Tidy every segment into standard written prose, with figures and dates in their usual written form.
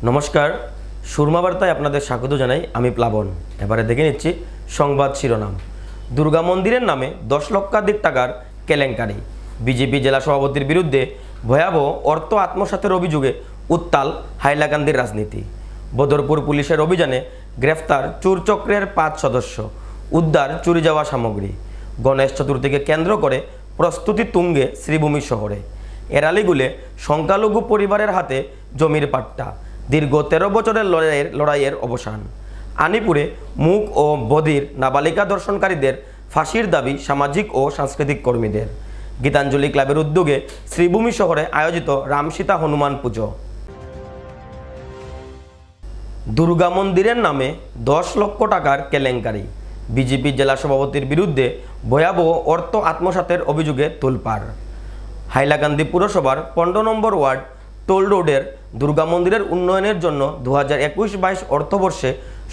নমস্কার, সুরমা বার্তায় আপনাদের স্বাগত জানাই। আমি প্লাবন। এবারে দেখে নিচ্ছি সংবাদ শিরোনাম। দুর্গা মন্দিরের নামে 10 লক্ষাধিক টাকার কেলেঙ্কারি। বিজেপি জেলা সভাপতির বিরুদ্ধে ভয়াবহ অর্থ আত্মসাতের অভিযোগে উত্তাল হাইলাকান্দির রাজনীতি। বদরপুর পুলিশের অভিযানে গ্রেফতার চোর চক্রের 5 সদস্য, উদ্ধার চুরি যাওয়া সামগ্রী। গণেশ চতুর্থীকে কেন্দ্র করে প্রস্তুতি তুঙ্গে শ্রীভূমি শহরে। এরালিগুলে সংখ্যালঘু পরিবারের হাতে জমির পাট্টা। দীর্ঘ 13 বছরের লড়াইয়ের অবসান। আনিপুরে মুক ও বধির নাবালিকা দর্শনকারীদের ফাঁসির দাবি সামাজিক ও সাংস্কৃতিক কর্মীদের। গীতাঞ্জলি ক্লাবের উদ্যোগে শ্রীভূমি শহরে আয়োজিত রামসীতা হনুমান পুজো। দুর্গা মন্দিরের নামে 10 লক্ষ টাকার কেলেঙ্কারি। বিজেপি জেলা সভাপতির বিরুদ্ধে ভয়াবহ অর্থ আত্মসাতের অভিযোগে তোলপাড়। হাইলাকান্দি পুরসভার 15 নম্বর ওয়ার্ড টোল রোডের দুর্গা মন্দিরের উন্নয়নের জন্য 2021-22 অর্থবর্ষে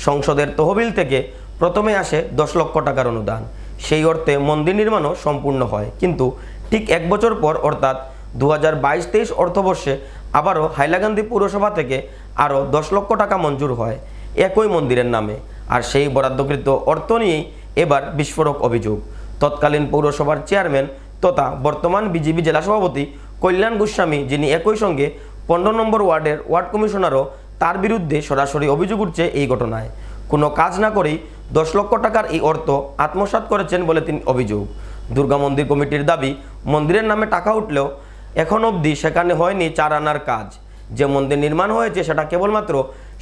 সংসদের তহবিল থেকে প্রথমে আসে 10 লক্ষ টাকার অনুদান। সেই অর্থে মন্দির নির্মাণও সম্পূর্ণ হয়, কিন্তু ঠিক 1 বছর পর অর্থাৎ 2022-23 অর্থবর্ষে আবারও হাইলাকান্দি পুরসভা থেকে আরও 10 লক্ষ টাকা মঞ্জুর হয় একই মন্দিরের নামে। আর সেই বরাদ্দকৃত অর্থ নিয়েই এবার বিস্ফোরক অভিযোগ। তৎকালীন পৌরসভার চেয়ারম্যান তথা বর্তমান বিজেপি জেলা সভাপতি কল্যাণ গোস্বামী, যিনি একই সঙ্গে 15 নম্বর ওয়ার্ডের ওয়ার্ড কমিশনারও, তার বিরুদ্ধে সরাসরি অভিযোগ উঠছে এই ঘটনায়। কোনো কাজ না করেই 10 লক্ষ টাকার এই অর্থ আত্মসাৎ করেছেন বলে তিনি অভিযোগ। দুর্গা মন্দির কমিটির দাবি, মন্দিরের নামে টাকা উঠলেও এখন অবধি সেখানে হয়নি 4 আনার কাজ। যে মন্দির নির্মাণ হয়েছে সেটা কেবলমাত্র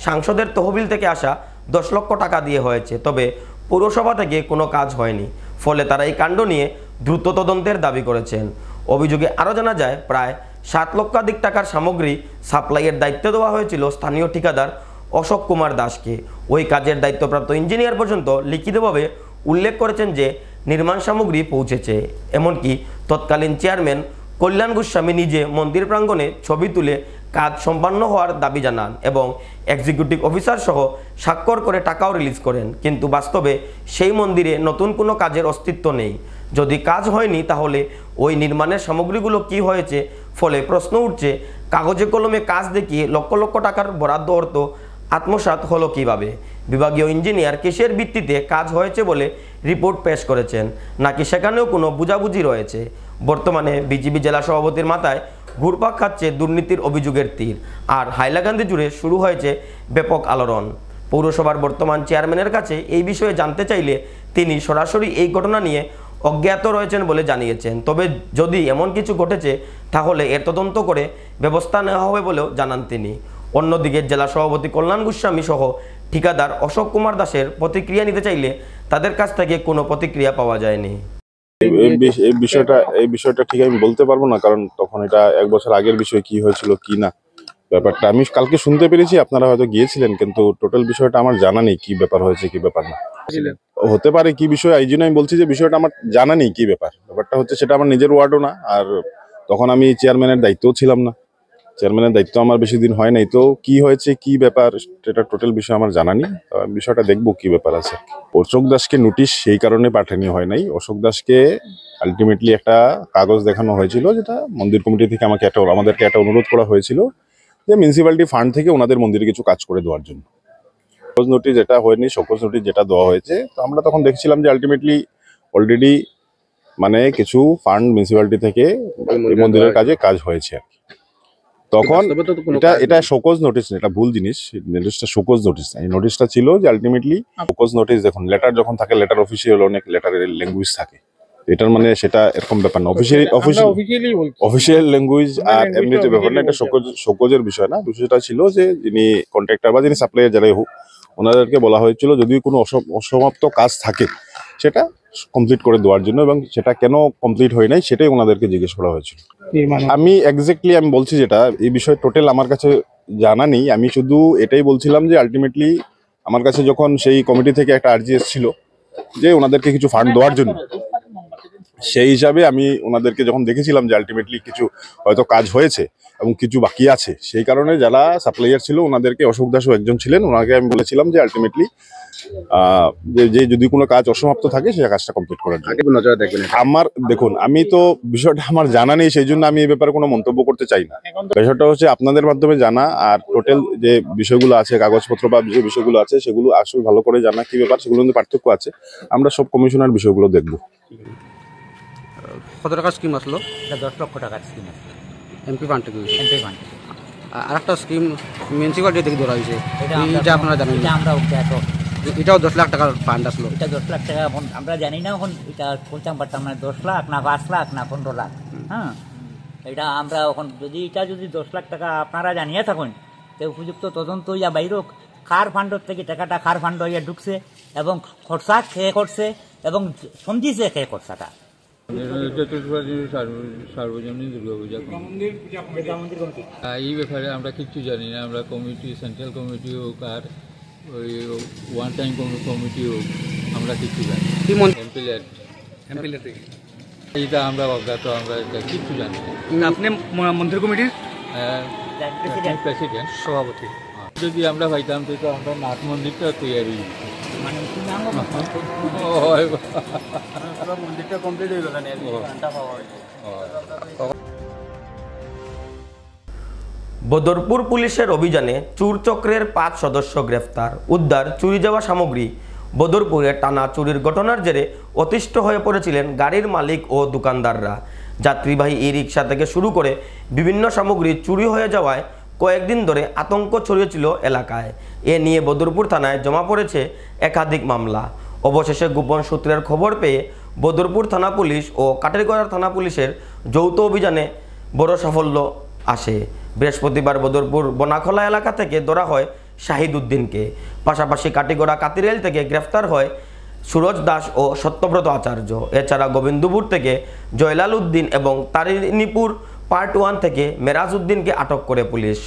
সাংসদের তহবিল থেকে আসা 10 লক্ষ টাকা দিয়ে হয়েছে, তবে পৌরসভা থেকে কোনো কাজ হয়নি। ফলে তারা এই কাণ্ড নিয়ে দ্রুত তদন্তের দাবি করেছেন। অভিযোগে আরও জানা যায়, প্রায় 7 লক্ষাধিক টাকার সামগ্রী সাপ্লাইয়ের দায়িত্ব দেওয়া হয়েছিল স্থানীয় ঠিকাদার অশোক কুমার দাসকে। ওই কাজের দায়িত্বপ্রাপ্ত ইঞ্জিনিয়ার পর্যন্ত লিখিতভাবে উল্লেখ করেছেন যে নির্মাণ সামগ্রী পৌঁছেছে। এমনকি তৎকালীন চেয়ারম্যান কল্যাণ গোস্বামী নিজে মন্দির প্রাঙ্গণে ছবি তুলে কাজ সম্পন্ন হওয়ার দাবি জানান এবং এক্সিকিউটিভ অফিসার সহ স্বাক্ষর করে টাকাও রিলিজ করেন। কিন্তু বাস্তবে সেই মন্দিরে নতুন কোনো কাজের অস্তিত্ব নেই। যদি কাজ হয়নি তাহলে ওই নির্মাণের সামগ্রীগুলো কি হয়েছে? ফলে প্রশ্ন উঠছে, কাগজে কলমে কাজ দেখিয়ে লক্ষ লক্ষ টাকার বরাদ্দ অর্থ আত্মসাৎ হলো কিভাবে? বিভাগীয় ইঞ্জিনিয়ার কিসের ভিত্তিতে কাজ হয়েছে বলে রিপোর্ট পেশ করেছেন, নাকি সেখানেও কোনো বুঝাবুঝি রয়েছে? বর্তমানে বিজেপি জেলা সভাপতির মাথায় ঘুরপাক খাচ্ছে দুর্নীতির অভিযোগের তীর। আর হাইলাকান্দি জুড়ে শুরু হয়েছে ব্যাপক আলোড়ন। পৌরসভার বর্তমান চেয়ারম্যানের কাছে এই বিষয়ে জানতে চাইলে তিনি সরাসরি এই ঘটনা নিয়ে অজ্ঞাত রয়েছেন বলে জানিয়েছেন। তবে যদি এমন কিছু ঘটেছে তাহলে এর তদন্ত করে ব্যবস্থা নেওয়া হবে বলেও জানান তিনি। অন্যদিকে জেলা সভাপতি কল্যাণ গোস্বামী সহ ঠিকাদার অশোক কুমার দাসের প্রতিক্রিয়া নিতে চাইলে তাদের কাছ থেকে কোনো প্রতিক্রিয়া পাওয়া যায়নি। এই বিষয়টা ঠিক আমি বলতে পারবো না, কারণ তখন এটা 1 বছর আগের বিষয়, কি হয়েছিল কি না ব্যাপারটা আমি কালকে শুনতে পেরেছি। আপনারা হয়তো গিয়েছিলেন, কিন্তু টোটাল বিষয়টা আমার জানা নেই কি ব্যাপার হয়েছে কি ব্যাপার না। হতে পারে কি বিষয়, এই জন্য আমি বলছি যে বিষয়টা আমার জানা নেই কি ব্যাপারটা হচ্ছে। সেটা আমার নিজের ওয়ার্ডও না, আর তখন আমি চেয়ারম্যানের দায়িত্বও ছিলাম না। চেয়ারম্যানের দায়িত্ব আমার বেশি দিন হয় নাই, তো কি হয়েছে কি ব্যাপার সেটা টোটাল বিষয় আমার জানা নেই। বিষয়টা দেখবো কি ব্যাপার আছে। অশোক দাসকে নোটিশ সেই কারণে পাঠানো হয় নাই। অশোক দাসকে আলটিমেটলি একটা কাগজ দেখানো হয়েছিল, যেটা মন্দির কমিটি থেকে আমাদেরকে একটা অনুরোধ করা হয়েছিল যে মিউনিসিপ্যালিটি ফান্ড থেকে ওনাদের মন্দিরে কিছু কাজ করে দেওয়ার জন্য। শোকজ নোটিশ যেটা হয়নি, শোকজ নোটিশ যেটা দেওয়া হয়েছে, তো আমরা তখন দেখছিলাম যে আলটিমেটলি অলরেডি মানে কিছু ফান্ড মিউনিসিপ্যালিটি থেকে মন্দিরের কাজ হয়েছে আর কি। তখন এটা শোকজ নোটিস, এটা ভুল জিনিস। নোটিশটা শোকজ নোটিস, এই নোটিশটা ছিল যে আলটিমেটলি শোকজ নোটিস। দেখুন, লেটার যখন থাকে, লেটার অফিসিয়াল, অনেক লেটারের ল্যাঙ্গুয়েজ থাকে। এটার মানে সেটা এরকম ব্যাপার না, অফিসিয়াল ল্যাঙ্গুয়েজ আর এমনিতে ব্যাপার না। এটা শোকজের বিষয় না। বিষয়টা ছিল যে যিনি কন্ট্রাক্টর বা যিনি সাপ্লাইয়ার যারাই হোক, ওনাদেরকে বলা হয়েছিল যদি কোনো অসমাপ্ত কাজ থাকে সেটা কমপ্লিট করে দেওয়ার জন্য, এবং সেটা কেন কমপ্লিট হয় নাই সেটাই ওনাদেরকে জিজ্ঞেস করা হয়েছিল। আমি এক্স্যাক্টলি আমি বলছি যেটা, এই বিষয়ে টোটাল আমার কাছে জানা নেই। আমি শুধু এটাই বলছিলাম যে আলটিমেটলি আমার কাছে যখন সেই কমিটি থেকে একটা আর্জি এসেছিল যে ওনাদেরকে কিছু ফান্ড দেওয়ার জন্য, সেই হিসাবে আমি ওনাদেরকে যখন দেখেছিলাম যে আলটিমেটলি কিছু হয়তো কাজ হয়েছে এবং কিছু বাকি আছে, সেই কারণে যারা সাপ্লাইয়ার ছিল ওনাদেরকে, অশোক দাসও একজন ছিলেন, ওনাকে আমি বলেছিলাম যে আলটিমেটলি যে যদি কোনো কাজ অসমাপ্ত থাকে সেই কাজটা কমপ্লিট করার জন্য আগে নজরে দেখবেন এটা। আমার দেখুন, আমি তো বিষয়টা আমার জানা নেই, সেই জন্য আমি এই ব্যাপারে কোনো মন্তব্য করতে চাই না। বিষয়টা হচ্ছে আপনাদের মাধ্যমে জানা, আর টোটাল যে বিষয়গুলো আছে, কাগজপত্র বা যে বিষয়গুলো আছে, সেগুলো আসলে ভালো করে জানা কি ব্যাপার, সেগুলো কিন্তু পার্থক্য আছে। আমরা সব কমিশনার বিষয়গুলো দেখবো। কত টাকার স্কিম আসলো? এটা 10 লক্ষ টাকার স্কিম আছে এমপি ফান্ড থেকে হয়েছে। MP fund. আর একটা স্কিম মিউনিসিপালিটি থেকে ধরা হয়েছে, এটা আপনারা জানেন? এটা আমরা অজ্ঞাত। এটাও 10 লাখ টাকার ফান্ড আসলো। এটা 10 লাখ টাকা এখন আমরা জানি না, এখন এটা বলতাম পারতাম না 10 লাখ না 5 লাখ না 15 লাখ। হ্যাঁ, এটা আমরা এখন যদি 10 লাখ টাকা আপনারা জানিয়ে থাকুন, তো উপযুক্ত তদন্ত ইয়া বাইরেও কার ফান্ডর থেকে টাকাটা কার ফান্ড ইয়া ঢুকছে এবং খরচা খেয়ে করছে এবং সমঝিছে খেয়ে খরচাটা। সার্বজনীন দুর্গাপূজা এই ব্যাপারে আমরা কিচ্ছু জানি না। আমরা কমিটি, সেন্ট্রাল কমিটি হোক আর ওই ওয়ান টাইম কমিটি হোক, আমরা কিচ্ছু জানি না। এমপিলেট এইটা আমরা অজ্ঞাত, আমরা এটা কিচ্ছু জানি না। আপনি মন্দির কমিটির প্রেসিডেন্ট, সভাপতি। যদি আমরা পাইতাম তো আমরা নাট মন্দিরটা তৈরি মানে মন্দিরটা কমপ্লিট হয়ে গেল। বদরপুর পুলিশের অভিযানে চুর চক্রের 5 সদস্য গ্রেফতার, উদ্ধার চুরি যাওয়া সামগ্রী। বদরপুরে টানা চুরির ঘটনার জেরে অতিষ্ঠ হয়ে পড়েছিলেন গাড়ির মালিক ও দোকানদাররা। যাত্রীবাহী ই রিক্সা থেকে শুরু করে বিভিন্ন সামগ্রী চুরি হয়ে যাওয়ায় কয়েকদিন ধরে আতঙ্ক ছড়িয়েছিল এলাকায়। এ নিয়ে বদরপুর থানায় জমা পড়েছে একাধিক মামলা। অবশেষে গোপন সূত্রের খবর পেয়ে বদরপুর থানা পুলিশ ও কাটারগড় থানা পুলিশের যৌথ অভিযানে বড় সাফল্য আসে। বৃহস্পতিবার বদরপুর বনাখলা এলাকা থেকে ধরা হয় শাহিদ উদ্দিনকে। পাশাপাশি কাটিগড়া কাতিরেল থেকে গ্রেফতার হয় সুরজ দাস ও সত্যব্রত আচার্য। এছাড়া গোবিন্দপুর থেকে জয়লাল উদ্দিন এবং তারিণীপুর পার্ট 1 থেকে মেরাজ উদ্দিনকে আটক করে পুলিশ।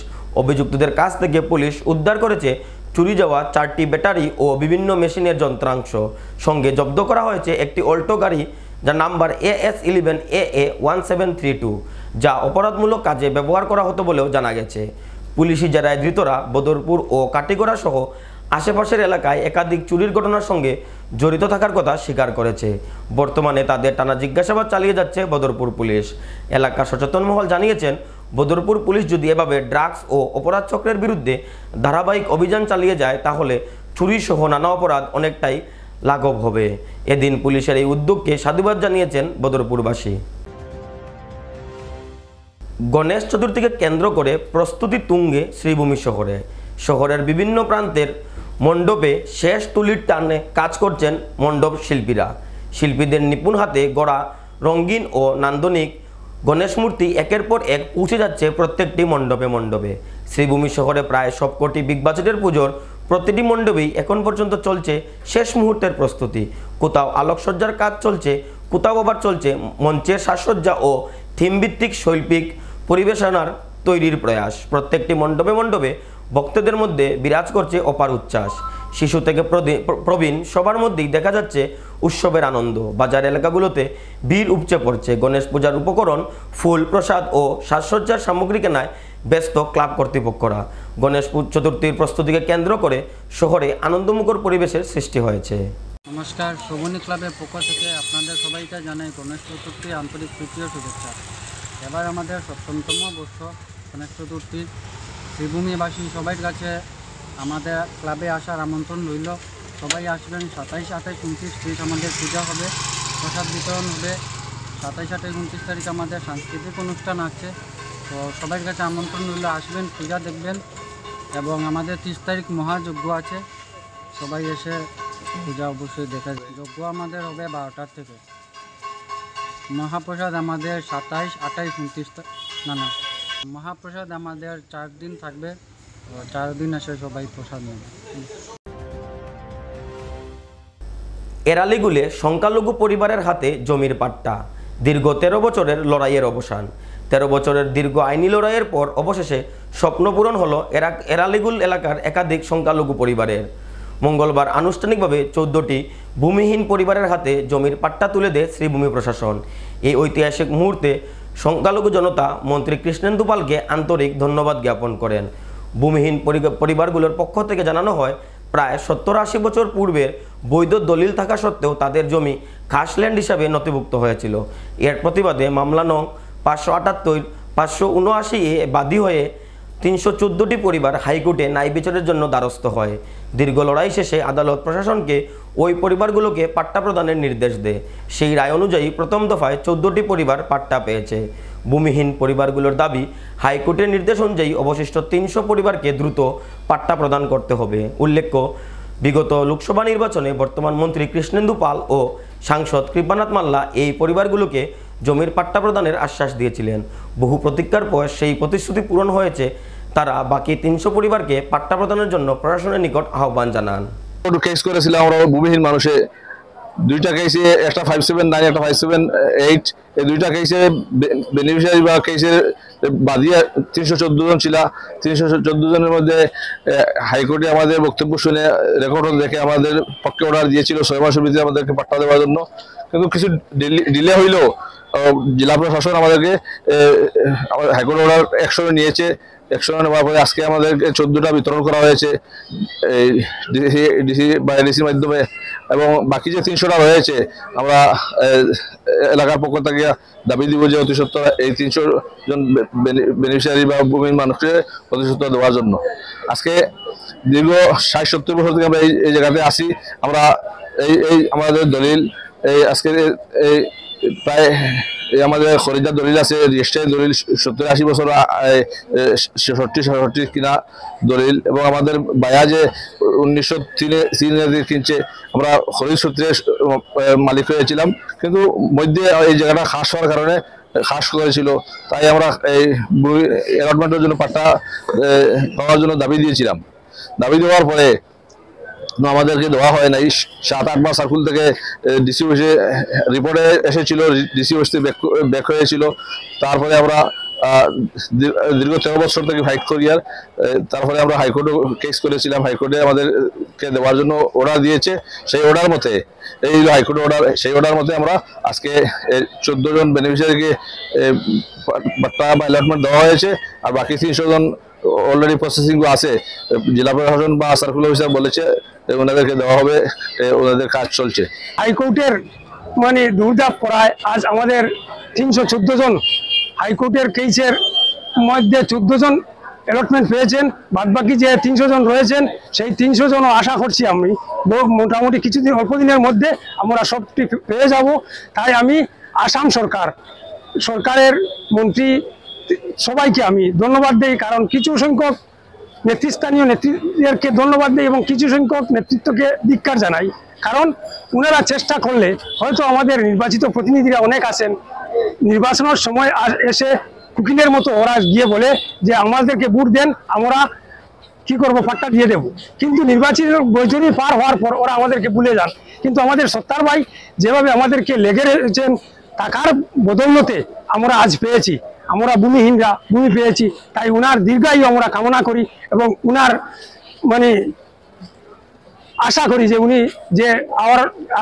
অভিযুক্তদের কাছ থেকে পুলিশ উদ্ধার করেছে চুরি যাওয়া 4টি ব্যাটারি ও বিভিন্ন মেশিনের যন্ত্রাংশ। সঙ্গে জব্দ করা হয়েছে একটি অল্টো গাড়ি, যার নাম্বার AS11 AA 1732, যা অপরাধমূলক কাজে ব্যবহার করা হতো বলেও জানা গেছে। পুলিশি জেরায় ধৃতরা বদরপুর ও কাটিগড়া সহ আশেপাশের এলাকায় একাধিক চুরির ঘটনার সঙ্গে জড়িত থাকার কথা স্বীকার করেছে। বর্তমানে তাদের টানা জিজ্ঞাসাবাদ চালিয়ে যাচ্ছে বদরপুর পুলিশ। এলাকার সচেতন মহল জানিয়েছেন, বদরপুর পুলিশ যদি এভাবে ড্রাগস ও অপরাধ চক্রের বিরুদ্ধে ধারাবাহিক অভিযান চালিয়ে যায়, তাহলে চুরি সহ নানা অপরাধ অনেকটাই লাঘব হবে। এদিন পুলিশের এই উদ্যোগকে সাধুবাদ জানিয়েছেন বদরপুরবাসী। গণেশ চতুর্থীকে কেন্দ্র করে প্রস্তুতি তুঙ্গে শ্রীভূমি শহরে। শহরের বিভিন্ন প্রান্তের মণ্ডপে শেষ তুলির টানে কাজ করছেন মণ্ডপ শিল্পীরা। শিল্পীদের নিপুণ হাতে গড়া রঙিন ও নান্দনিক গণেশ মূর্তি একের পর এক পৌঁছে যাচ্ছে প্রত্যেকটি মণ্ডপে মণ্ডপে। শ্রীভূমি শহরে প্রায় সবকটি বিগ বাজেটের পুজোর প্রতিটি মণ্ডপেই এখন পর্যন্ত চলছে শেষ মুহূর্তের প্রস্তুতি। কোথাও আলোকসজ্জার কাজ চলছে, কোথাও আবার চলছে মঞ্চের সাজসজ্জা ও থিমভিত্তিক শৈল্পিক পরিবেশনার তৈরির প্রয়াস। প্রত্যেকটি মণ্ডপে মণ্ডপে ভক্তদের মধ্যে বিরাজ করছে অপার উচ্ছ্বাস। শিশু থেকে প্রবীণ সবার মধ্যেই দেখা যাচ্ছে উৎসবের আনন্দ। বাজার এলাকাগুলোতে ভিড় উপচে পড়ছে। গণেশ পূজার উপকরণ, ফুল, প্রসাদ ও সাজসজ্জার সামগ্রী কেনায় ব্যস্ত ক্লাব কর্তৃপক্ষরা। গণেশ চতুর্থীর প্রস্তুতিকে কেন্দ্র করে শহরে আনন্দমুখর পরিবেশের সৃষ্টি হয়েছে। নমস্কার, শোভনী ক্লাবের পক্ষ থেকে আপনাদের সবাইকে জানাই গণেশ চতুর্থী আন্তরিক প্রীতি ও শুভেচ্ছা। এবার আমাদের ৭ম বর্ষ গণেশ চতুর্থীর শ্রীভূমিবাসী সবাই কাছে আমাদের ক্লাবে আসার আমন্ত্রণ রইল। সবাই আসবেন। ২৭, ২৮, ২৯ তারিখ আমাদের পূজা হবে, প্রসাদ বিতরণ হবে। ২৭, ২৮, ২৯ তারিখ আমাদের সাংস্কৃতিক অনুষ্ঠান আছে। তো সবাই কাছে আমন্ত্রণ রইল, আসবেন, পূজা দেখবেন। এবং আমাদের ৩০ তারিখ মহাযজ্ঞ আছে, সবাই এসে পূজা অবশ্যই দেখা যায়। যজ্ঞ আমাদের হবে 12টার থেকে। মহাপ্রসাদ আমাদের ২৭, ২৮, ২৯ না মহাপ্রসাদ আমাদের 4 দিন থাকবে। 4 দিন এসে সবাই প্রসাদ নেবে। এরালিগুলে সংখ্যালঘু পরিবারের হাতে জমির পাট্টা। দীর্ঘ 13 বছরের লড়াইয়ের অবসান। 13 বছরের দীর্ঘ আইনি লড়াইয়ের পর অবশেষে স্বপ্ন পূরণ হলো এরালিগুল এলাকার একাধিক সংখ্যালঘু পরিবারের। মঙ্গলবার আনুষ্ঠানিকভাবে 14টি ভূমিহীন পরিবারের হাতে জমির পাট্টা তুলে দেয় শ্রীভূমি প্রশাসন। এই ঐতিহাসিক মুহূর্তে সংখ্যালঘু জনতা মন্ত্রী কৃষ্ণেন্দু পালকে আন্তরিক ধন্যবাদ জ্ঞাপন করেন। ভূমিহীন পরিবারগুলোর পক্ষ থেকে জানানো হয়, প্রায় 70-80 বছর পূর্বে বৈধ দলিল থাকা সত্ত্বেও তাদের জমি খাসল্যান্ড হিসাবে নথিভুক্ত হয়েছিল। এর প্রতিবাদে মামলা নং 578-579 বাদী হয়ে 314টি পরিবার হাইকোর্টে ন্যায় বিচারের জন্য দ্বারস্থ হয়। দীর্ঘ লড়াই শেষে আদালত প্রশাসনকে ওই পরিবারগুলোকে পাট্টা প্রদানের নির্দেশ দেয়। সেই রায় অনুযায়ী প্রথম দফায় 14টি পরিবার পাট্টা পেয়েছে। ভূমিহীন পরিবারগুলোর দাবি, হাইকোর্টের নির্দেশ অনুযায়ী অবশিষ্ট 300 পরিবারকে দ্রুত পাট্টা প্রদান করতে হবে। উল্লেখ্য, বিগত লোকসভা নির্বাচনে বর্তমান মন্ত্রী কৃষ্ণেন্দু পাল ও সাংসদ কৃপানাথ মাল্লা এই পরিবারগুলোকে জমির পাট্টা প্রদানের আশ্বাস দিয়েছিলেন। বহু প্রতীক্ষার পর সেই প্রতিশ্রুতি পূরণ হয়েছে। তারা বাকি 300 পরিবারকে পাট্টা প্রদানের জন্য প্রশাসনের নিকট আহ্বান জানান। কেস করেছিলাম আমরা ভূমিহীন মানুষে, দুইটা কেসে, একটা 579 একটা 578, এই দুইটা কেসে বেনিফিশিয়ারি বা কেসের বাদী 314 জন ছিল। 314 জনের মধ্যে হাইকোর্টে আমাদের বক্তব্য শুনে রেকর্ড দেখে আমাদের পক্ষে অর্ডার দিয়েছিল 6 মাসের ভিতরে আমাদেরকে পাট্টা দেওয়ার জন্য। কিন্তু কিছু ডিলে হইলেও জেলা প্রশাসন আমাদেরকে হাইকোর্ট অর্ডার অ্যাকশনে নিয়েছে। অ্যাকশনে নেওয়ার পরে আজকে আমাদেরকে 14টা বিতরণ করা হয়েছে এই ডিসির মাধ্যমে, এবং বাকি যে 300টা রয়েছে আমরা এলাকার পক্ষ থেকে দাবি দিব যে অতি সত্বর এই 300 জন বেনিফিশিয়ারি বা ভূমিহীন মানুষকে অতি সত্বর দেওয়ার জন্য। আজকে দীর্ঘ 60-70 বছর থেকে আমরা এই জায়গাতে আসি। আমরা এই আমাদের দলিল এই আজকে এই প্রায় আমাদের খরিদার দলিল আছে, রেজিস্ট্রারি দলিল 70-80 বছর 66 কিনা দলিল, এবং আমাদের বায়া যে 1903 কিনছে, আমরা খরিদ সূত্রে মালিক হয়েছিলাম। কিন্তু মধ্যে এই জায়গাটা খাস হওয়ার কারণে খাস করেছিল, তাই আমরা এই অ্যালটমেন্টের জন্য পাট্টা পাওয়ার জন্য দাবি দিয়েছিলাম। দাবি দেওয়ার পরে আমাদেরকে দেওয়া হয় নাই। 7-8 বার সার্কুল থেকে ডিসি অফিসে রিপোর্টে এসেছিল, ডিসি অফিস থেকে ব্যাক হয়েছিল। তারপরে আমরা দীর্ঘ 13 বছর থেকে ফাইট করি, আর তারপরে আমরা হাইকোর্টে কেস করেছিলাম। হাইকোর্টে আমাদেরকে দেওয়ার জন্য অর্ডার দিয়েছে। সেই অর্ডার মতে, এই হাইকোর্টের অর্ডার, সেই অর্ডার মতে আমরা আজকে 14 জন বেনিফিশিয়ারিকে পাট্টা বা অ্যালটমেন্ট দেওয়া হয়েছে। আর বাকি 300 জন অলরেডি প্রসেসিং আছে। জেলা প্রশাসন বা সার্কুল অফিসার বলেছে ওনাদেরকে দেওয়া হবে, ওনাদের কাজ চলছে। হাইকোর্টের দুর্দাপ করায় আজ আমাদের 314 জন হাইকোর্টের কেসের মধ্যে 14 জন অ্যালটমেন্ট পেয়েছেন। বাদবাকি যে 300 জন রয়েছেন, সেই 300 জনও আশা করছি আমি মোটামুটি কিছুদিন, অল্প দিনের মধ্যে আমরা সবটি পেয়ে যাব। তাই আমি আসাম সরকারের মন্ত্রী সবাইকে আমি ধন্যবাদ দিই, কারণ কিছু সংখ্যক নেতৃস্থানীয় নেতৃত্বদেরকে ধন্যবাদ দিই এবং কিছু সংখ্যক নেতৃত্বকে ধিক্কার জানাই। কারণ ওনারা চেষ্টা করলে হয়তো আমাদের নির্বাচিত প্রতিনিধিরা অনেক আছেন, নির্বাচনের সময় এসে কুকিলের মতো ওরা গিয়ে বলে যে আমাদেরকে ভোট দেন, আমরা কি করব, পাট্টা দিয়ে দেব। কিন্তু নির্বাচিত বৈতরণী পার হওয়ার পর ওরা আমাদেরকে ভুলে যান। কিন্তু আমাদের সত্তার ভাই যেভাবে আমাদেরকে লেগে রয়েছেন, টাকার বদৌলতে আমরা আজ পেয়েছি, আমরা ভূমিহীনরা ভূমি পেয়েছি। তাই উনার দীর্ঘায়ু আমরা কামনা করি এবং উনার আশা করি যে উনি যে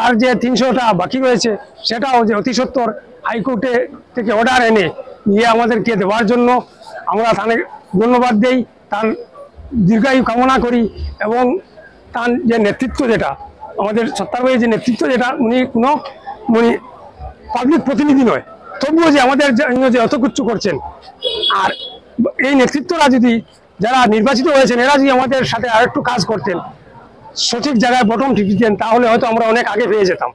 আর যে 300টা বাকি রয়েছে সেটাও যে অতি সত্বর হাইকোর্টে থেকে অর্ডার এনে নিয়ে আমাদেরকে দেওয়ার জন্য আমরা তাকে ধন্যবাদ দেই, তার দীর্ঘায়ু কামনা করি। এবং তার যে নেতৃত্ব, যেটা আমাদের সত্তার ভাই যে নেতৃত্ব, যেটা উনি কোনো পাবলিক প্রতিনিধি নয়, তবুও যে আমাদের যে অত কিছু করছেন। আর এই নেতৃত্বরা যদি, যারা নির্বাচিত হয়েছেন, এরা যদি আমাদের সাথে আরেকটু কাজ করতেন, সঠিক জায়গায় বটম ঠিক দিতেন, তাহলে হয়তো আমরা অনেক আগে পেয়ে যেতাম।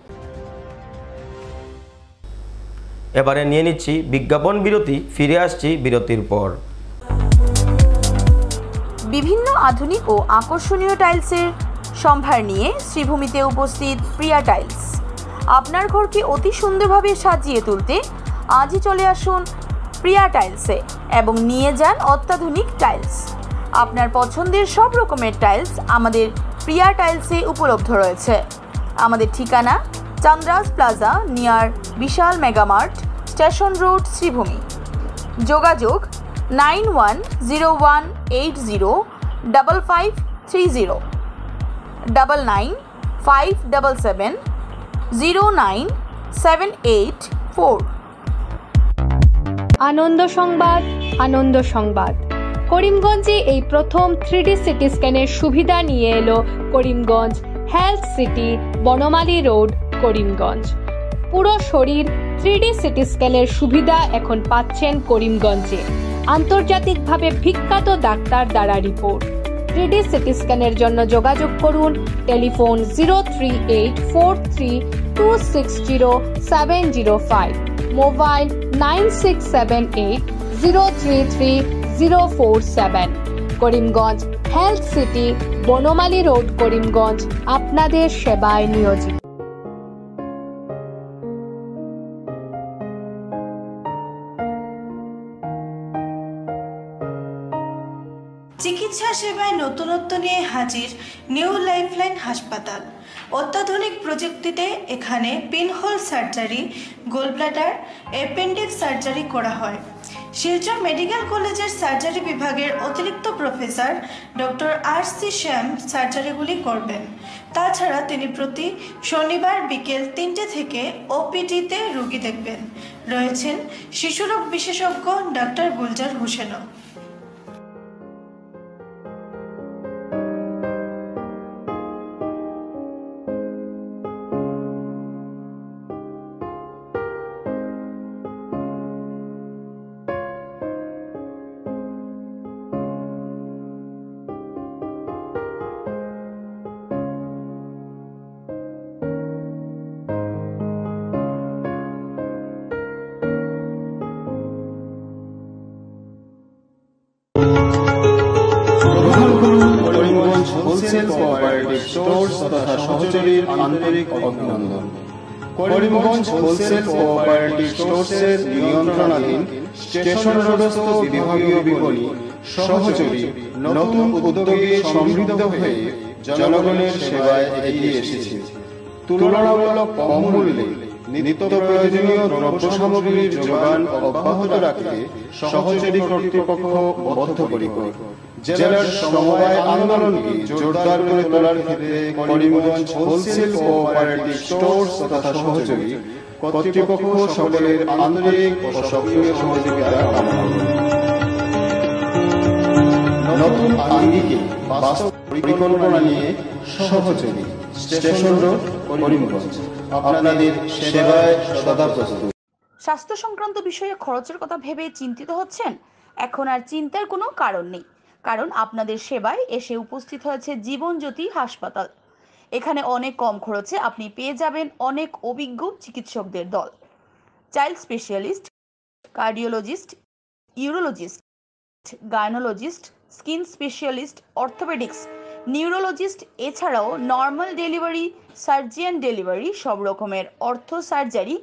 এবারে নিয়ে নিচ্ছি বিজ্ঞাপন বিরতি, ফিরে আসছি বিরতির পর। বিভিন্ন আধুনিক ও আকর্ষণীয় টাইলসের সম্ভার নিয়ে শ্রীভূমিতে উপস্থিত প্রিয়া টাইলস। আপনার ঘরকে অতি সুন্দরভাবে সাজিয়ে তুলতে আজই চলে আসুন প্রিয়া টাইলসে এবং নিয়ে যান অত্যাধুনিক টাইলস। আপনার পছন্দের সব রকমের টাইলস আমাদের প্রিয়া টাইলসে উপলব্ধ রয়েছে। আমাদের ঠিকানা চান্দ্রাস প্লাজা নিয়ার বিশাল মেগামার্ট, স্টেশন রোড, শ্রীভূমি। যোগাযোগ 9101805530 9957709784। আনন্দ সংবাদ, আনন্দ সংবাদ। করিমগঞ্জে এই প্রথম 3D সিটি স্ক্যানের সুবিধা নিয়ে এলো Karimganj health city, Banamali road, Karimganj. পুরো শরীর 3D সিটি স্ক্যানের সুবিধা এখন পাচ্ছেন করিমগঞ্জে। আন্তর্জাতিকভাবে বিখ্যাত ডাক্তার দ্বারা রিপোর্ট। 3D সিটি স্ক্যানের জন্য যোগাযোগ করুন telephone 03843260705, mobile 9678033047। Karimganj health city, Banamali road, Karimganj আপনাদের সেবায় নিয়োজিত। চিকিৎসা সেবায় নতুনত্ব নিয়ে হাজির নিউ লাইফলাইন হাসপাতাল। অত্যাধুনিক প্রযুক্তিতে এখানে pinhole surgery, gallbladder, appendix surgery করা হয়। শিলচর মেডিকেল কলেজের সার্জারি বিভাগের অতিরিক্ত প্রফেসর ডক্টর RC শ্যাম সার্জারিগুলি করবেন। তাছাড়া তিনি প্রতি শনিবার বিকেল 3টে থেকে OPD-তে রোগী দেখবেন। রয়েছেন শিশুরোগ বিশেষজ্ঞ ডক্টর গুলজার হোসেনও। হোলসেল কোঅপারেটিভ স্টোর্স তথা সহযোগীর আন্তরিক অভিনন্দন। করিমগঞ্জ হোলসেল কোঅপারেটিভ স্টোর্সের নিয়ন্ত্রণাধীন স্টেশন রোডস্থ বিভাগীয় বিপণী সহযোগী নতুন উদ্যোগে সমৃদ্ধ হয়ে জনগণের সেবায় এগিয়ে এসেছে। তুলনামূলক কম মূল্যে নিত্য প্রয়োজনীয় দ্রব্য সামগ্রীর যোগান অব্যাহত রাখতে সহযোগী কর্তৃপক্ষ বদ্ধপরিকর। জেলার সমবায় আন্দোলনকে জোরদার করে তোলার ক্ষেত্রে করিমগঞ্জ হোলসেল কোঅপারেটিভ স্টোর্স তথা সহযোগী কর্তৃপক্ষ সকলের আন্তরিক ও সক্রিয় সহযোগিতা কামনা করে। নতুন আঙ্গিকে বাস্তব পরিকল্পনা নিয়ে সহযোগী স্টেশন রোড, করিমগঞ্জ আপনাদের সেবায় সদা প্রস্তুত। স্বাস্থ্য সংক্রান্ত বিষয়ে খরচের কথা ভেবে চিন্তিত হচ্ছেন? এখন আর চিন্তার কোনো কারণ নেই, কারণ আপনাদের সেবায় এসে উপস্থিত হয়েছে জীবনজ্যোতি হাসপাতাল। এখানে অনেক কম খরচে আপনি পেয়ে যাবেন অনেক অভিজ্ঞ চিকিৎসকদের দল। Child specialist, cardiologist, urologist, gynaecologist, skin specialist, orthopaedics, neurologist, এছাড়াও নর্মাল ডেলিভারি, সার্জিয়ান ডেলিভারি, সব রকমের ortho surgery,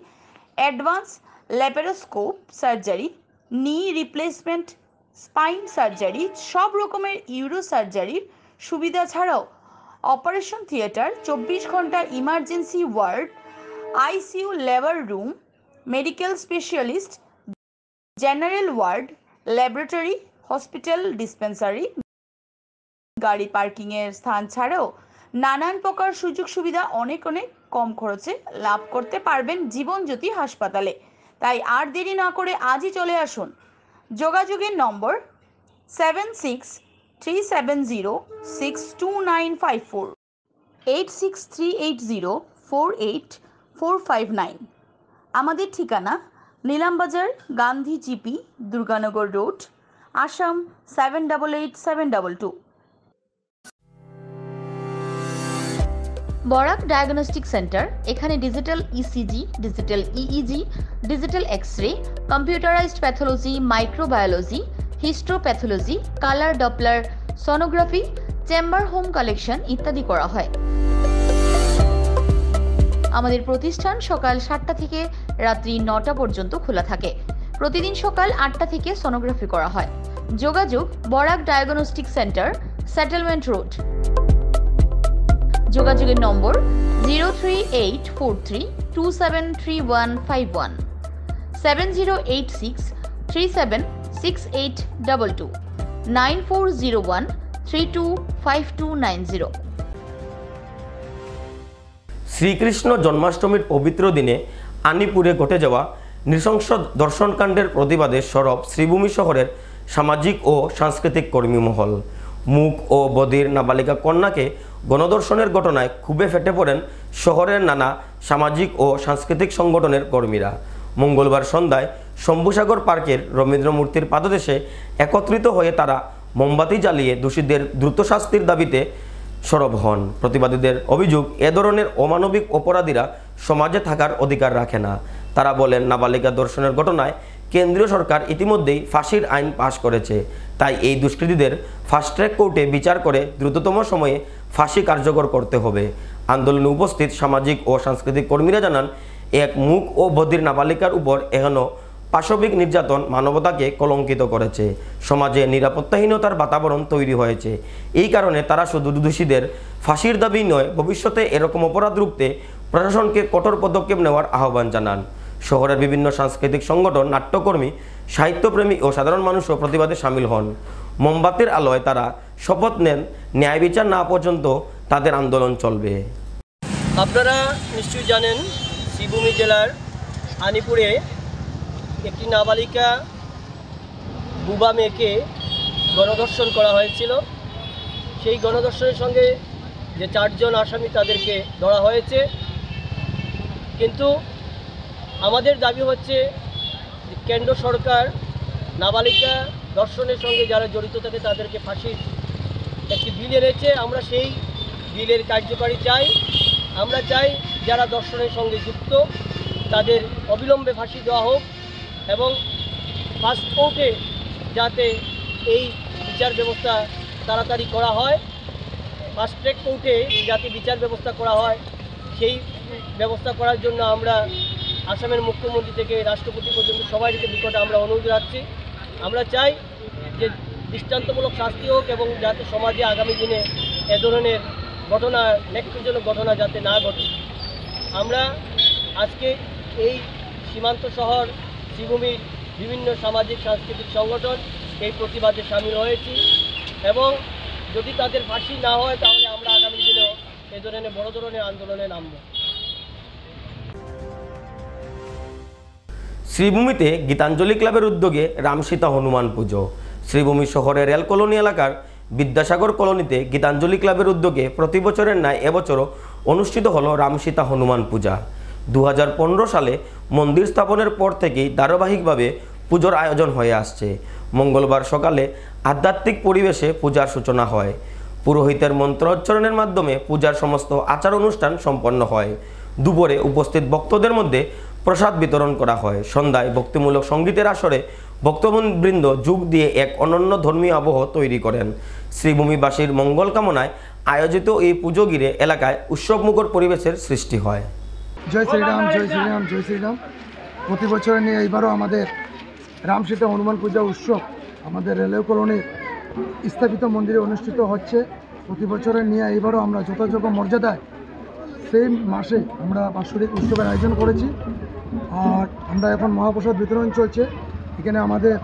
advance laparoscope surgery, knee replacement, spine surgery, সব রকমের ইউরো সার্জারির সুবিধা ছাড়াও অপারেশন থিয়েটার, 24 ঘন্টা emergency ward, ICU labour room, medical specialist, general ward, laboratory, hospital dispensary, গাড়ি পার্কিংয়ের স্থান ছাড়াও নানান প্রকার সুযোগ সুবিধা অনেক কম খরচে লাভ করতে পারবেন জীবনজ্যোতি হাসপাতালে। তাই আর দেরি না করে আজই চলে আসুন। যোগাযোগের নম্বর 7637062954, 8638048459। আমাদের ঠিকানা Nilambazar, Gandhi GP, Durganagar road, Assam 788722। Barak diagnostic centre. এখানে digital ECG, digital EEG, digital X-ray, computerised pathology, microbiology, histopathology, colour Doppler sonography, chamber home collection ইত্যাদি করা হয়। আমাদের প্রতিষ্ঠান সকাল 7টা থেকে রাত্রি 9টা পর্যন্ত খোলা থাকে। প্রতিদিন সকাল 8টা থেকে সোনোগ্রাফি করা হয়। যোগাযোগ Barak diagnostic centre, settlement road. যোগাযোগের নম্বর 03843273151, 7086376822, 9401325290। শ্রীকৃষ্ণ জন্মাষ্টমীর পবিত্র দিনে আনিপুরে ঘটে যাওয়া নৃশংস দর্শনকাণ্ডের প্রতিবাদে সরব শ্রীভূমি শহরের সামাজিক ও সাংস্কৃতিক কর্মী মহল। মুক ও বধির নাবালিকা কন্যাকে গণধর্ষণের ঘটনায় ক্ষোভে ফেটে পড়েন শহরের নানা সামাজিক ও সাংস্কৃতিক সংগঠনের কর্মীরা। মঙ্গলবার সন্ধ্যায় শম্ভুসাগর পার্কের রবীন্দ্র মূর্তির পাদদেশে একত্রিত হয়ে তারা মোমবাতি জ্বালিয়ে দোষীদের দ্রুত শাস্তির দাবিতে সরব হন। প্রতিবাদীদের অভিযোগ, এ ধরনের অমানবিক অপরাধীরা সমাজে থাকার অধিকার রাখে না। তারা বলেন, নাবালিকা ধর্ষণের ঘটনায় কেন্দ্রীয় সরকার ইতিমধ্যেই ফাঁসির আইন পাশ করেছে, তাই এই দুষ্কৃতীদের ফাস্ট ট্র্যাক কোর্টে বিচার করে দ্রুততম সময়ে ফাঁসি কার্যকর করতে হবে। আন্দোলনে উপস্থিত সামাজিক ও সাংস্কৃতিক কর্মীরা জানান, এক মুক ও বধির নাবালিকার উপর এখনও পাশবিক নির্যাতন মানবতাকে কলঙ্কিত করেছে। সমাজে নিরাপত্তাহীনতার বাতাবরণ তৈরি হয়েছে। এই কারণে তারা শুধু দোষীদের ফাঁসির দাবি নয়, ভবিষ্যতে এরকম অপরাধ রুখতে প্রশাসনকে কঠোর পদক্ষেপ নেওয়ার আহ্বান জানান। শহরের বিভিন্ন সাংস্কৃতিক সংগঠন, নাট্যকর্মী, সাহিত্যপ্রেমী ও সাধারণ মানুষও প্রতিবাদে সামিল হন। মোমবাতির আলোয় তারা শপথ নেন, ন্যায় বিচার না পর্যন্ত তাদের আন্দোলন চলবে। আপনারা নিশ্চয়ই জানেন, শ্রীভূমি জেলার আনিপুরে একটি নাবালিকা বুবা মেয়েকে গণধর্ষণ করা হয়েছিল। সেই গণধর্ষণের সঙ্গে যে 4 জন আসামি তাদেরকে ধরা হয়েছে, কিন্তু আমাদের দাবি হচ্ছে কেন্দ্র সরকার নাবালিকা ধর্ষণের সঙ্গে যারা জড়িত থাকে তাদেরকে ফাঁসির একটি বিল এনেছে। আমরা সেই বিলের কার্যকারী চাই। আমরা চাই যারা ধর্ষণের সঙ্গে যুক্ত তাদের অবিলম্বে ফাঁসি দেওয়া হোক এবং ফাস্ট কোর্টে যাতে এই বিচার ব্যবস্থা তাড়াতাড়ি করা হয়, ফাস্ট ট্র্যাক কোর্টে যাতে বিচার ব্যবস্থা করা হয়, সেই ব্যবস্থা করার জন্য আমরা আসামের মুখ্যমন্ত্রী থেকে রাষ্ট্রপতি পর্যন্ত সবাই নিকটে আমরা অনুরোধ রাখছি। আমরা চাই যে দৃষ্টান্তমূলক শাস্তি হোক এবং যাতে সমাজে আগামী দিনে এ ধরনের ঘটনা, নেক্সটজনক ঘটনা যাতে না ঘটে। আমরা আজকে এই সীমান্ত শহর শ্রীভূমির বিভিন্ন সামাজিক সাংস্কৃতিক সংগঠন এই প্রতিবাদে সামিল হয়েছি এবং যদি তাদের ফাঁসি না হয় তাহলে আমরা আগামী দিনেও এ ধরনের বড় ধরনের আন্দোলনে নামব। শ্রীভূমিতে গীতাঞ্জলি ক্লাবের উদ্যোগে রামসীতা হনুমান পুজো। শ্রীভূমি শহরের রেল কলোনি এলাকার বিদ্যাসাগর কলোনিতে গীতাঞ্জলি ক্লাবের উদ্যোগে প্রতি বছরের ন্যায় এবছরও অনুষ্ঠিত হলো রামসীতা হনুমান পূজা। 2015 সালে মন্দির স্থাপনের পর থেকেই ধারাবাহিকভাবে পুজোর আয়োজন হয়ে আসছে। মঙ্গলবার সকালে আধ্যাত্মিক পরিবেশে পূজার সূচনা হয়। পুরোহিতের মন্ত্রোচ্চারণের মাধ্যমে পূজার সমস্ত আচার অনুষ্ঠান সম্পন্ন হয়। দুপুরে উপস্থিত ভক্তদের মধ্যে প্রসাদ বিতরণ করা হয়। সন্ধ্যায় ভক্তিমূলক সঙ্গীতের আসরে ভক্তবৃন্দ যোগ দিয়ে এক অনন্য ধর্মীয় আবহ তৈরি করেন। শ্রীভূমিবাসীর মঙ্গল কামনায় আয়োজিত এই পুজো ঘিরে এলাকায় উৎসবমুখর পরিবেশের সৃষ্টি হয়। জয় শ্রীরাম, জয় শ্রীরাম, জয় শ্রীরাম। প্রতি বছরে নিয়ে এইবারও আমাদের রামসীতা হনুমান পূজা উৎসব আমাদের রেলওয়ে কলোনির স্থাপিত মন্দিরে অনুষ্ঠিত হচ্ছে। প্রতি বছরের নিয়ে এইবারও আমরা যথাযোগ্য মর্যাদায় সেই মাসে আমরা বাৎসরিক উৎসবের আয়োজন করেছি। আর আমরা এখন মহাপ্রসাদ বিতরণ চলছে। এখানে আমাদের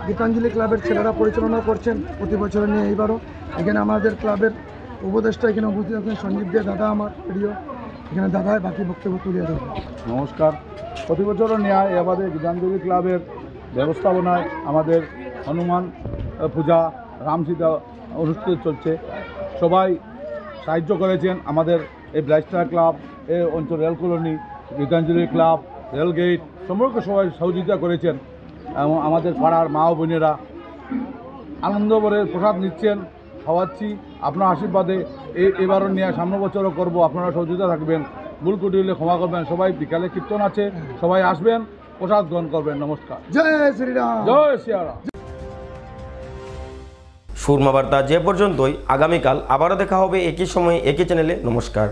গীতাঞ্জলি ক্লাবের ছেলেরা পরিচালনা করছেন প্রতি বছরের নিয়ে এইবারও। এখানে আমাদের ক্লাবের উপদেষ্টা এখানে উপস্থিত আছেন সঞ্জীব দে, দাদা আমার প্রিয়। এখানে দাদাই বাকি বক্তব্য তুলিয়ে দেবেন। নমস্কার। প্রতি বছরের ন্যায় এবারে গীতাঞ্জলি ক্লাবের ব্যবস্থাপনায় আমাদের হনুমান পূজা রামসীতা অনুষ্ঠিত চলছে। সবাই সাহায্য করেছেন। আমাদের এই ব্লাইস্টার ক্লাব, এই অঞ্চল rail colony, Gitanjali club, rail gate সমগ্র সবাই সহযোগিতা করেছেন এবং আমাদের পাড়ার মা ও বোনেরা আনন্দ করে প্রসাদ নিচ্ছেন, খাওয়াচ্ছি। আপনার আশীর্বাদে এবারও নিয়ে সামনে বছরও করবো। আপনারা সহযোগিতা থাকবেন, ভুল ত্রুটি হলে ক্ষমা করবেন। সবাই বিকালে কীর্তন আছে, সবাই আসবেন, প্রসাদ গ্রহণ করবেন। নমস্কার। জয় শ্রীরাম, জয় শ্রীরাম। সুরমা বার্তা যে পর্যন্তই। আগামীকাল আবারও দেখা হবে একই সময়ে একই চ্যানেলে। নমস্কার।